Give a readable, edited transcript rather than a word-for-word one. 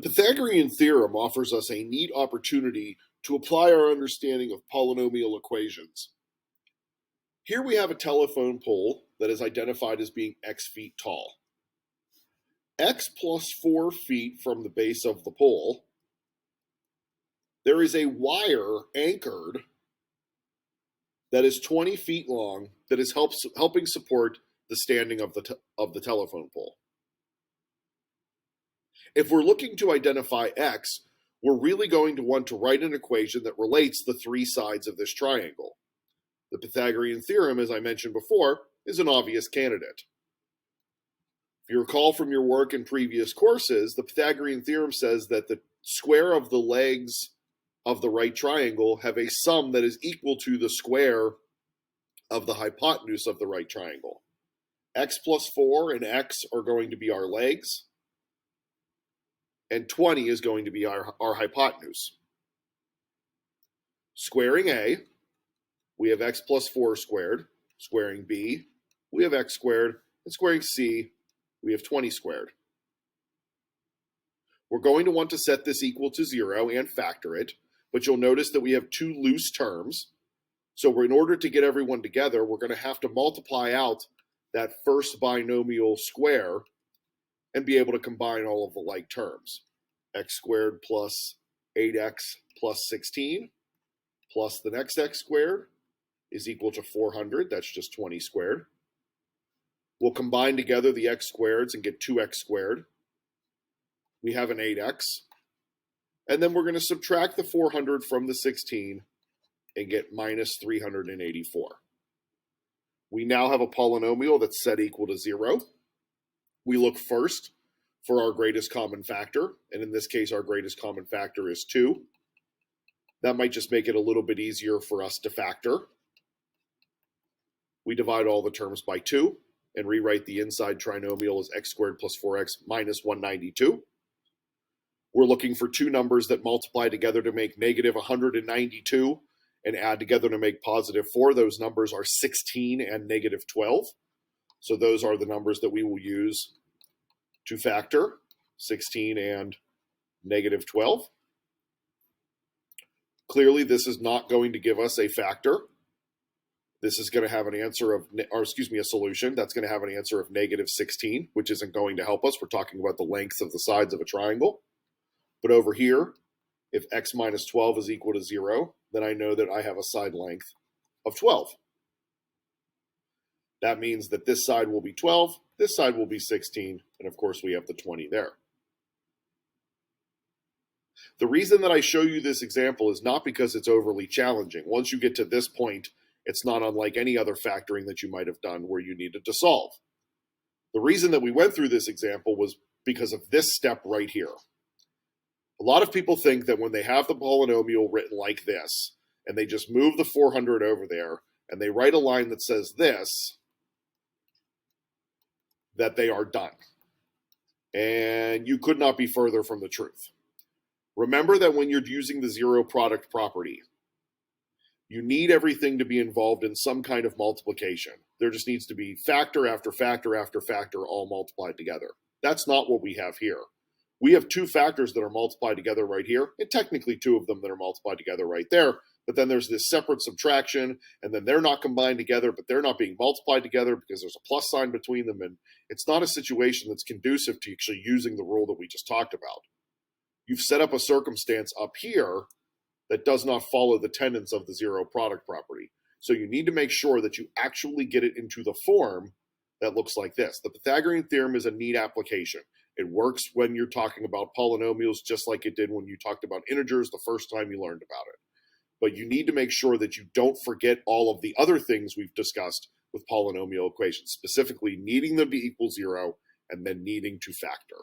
The Pythagorean theorem offers us a neat opportunity to apply our understanding of polynomial equations. Here we have a telephone pole that is identified as being x feet tall. X plus 4 feet from the base of the pole, there is a wire anchored that is 20 feet long that is helping support the standing of the telephone pole. If we're looking to identify x, we're really going to want to write an equation that relates the three sides of this triangle. The Pythagorean theorem, as I mentioned before, is an obvious candidate. If you recall from your work in previous courses, the Pythagorean theorem says that the square of the legs of the right triangle have a sum that is equal to the square of the hypotenuse of the right triangle. X plus 4 and x are going to be our legs, and 20 is going to be our hypotenuse. Squaring A, we have x plus 4 squared. Squaring B, we have x squared. And squaring C, we have 20 squared. We're going to want to set this equal to 0 and factor it, but you'll notice that we have two loose terms. So in order to get everyone together, we're going to have to multiply out that first binomial square and be able to combine all of the like terms. X squared plus 8x plus 16 plus the next x squared is equal to 400. That's just 20 squared. We'll combine together the x squareds and get 2x squared. We have an 8x. And then we're going to subtract the 400 from the 16 and get minus 384. We now have a polynomial that's set equal to 0. We look first for our greatest common factor, and in this case our greatest common factor is 2. That might just make it a little bit easier for us to factor. We divide all the terms by 2 and rewrite the inside trinomial as x squared plus 4x minus 192. We're looking for two numbers that multiply together to make negative 192 and add together to make positive 4. Those numbers are 16 and negative 12. So those are the numbers that we will use to factor, 16 and negative 12. Clearly, this is not going to give us a factor. This is going to have an answer of, a solution that's going to have an answer of negative 16, which isn't going to help us. We're talking about the lengths of the sides of a triangle. But over here, if x minus 12 is equal to 0, then I know that I have a side length of 12. That means that this side will be 12, this side will be 16, and of course we have the 20 there. The reason that I show you this example is not because it's overly challenging. Once you get to this point, it's not unlike any other factoring that you might have done where you needed to solve. The reason that we went through this example was because of this step right here. A lot of people think that when they have the polynomial written like this, and they just move the 400 over there, and they write a line that says this, that they are done. And you could not be further from the truth. Remember that when you're using the zero product property, you need everything to be involved in some kind of multiplication. There just needs to be factor after factor after factor all multiplied together. That's not what we have here. We have two factors that are multiplied together right here, and technically two of them that are multiplied together right there. But then there's this separate subtraction, and then they're not combined together, but they're not being multiplied together because there's a plus sign between them. And it's not a situation that's conducive to actually using the rule that we just talked about. You've set up a circumstance up here that does not follow the tenets of the zero product property. So you need to make sure that you actually get it into the form that looks like this. The Pythagorean theorem is a neat application. It works when you're talking about polynomials just like it did when you talked about integers the first time you learned about it. But you need to make sure that you don't forget all of the other things we've discussed with polynomial equations, specifically needing them to equal 0 and then needing to factor.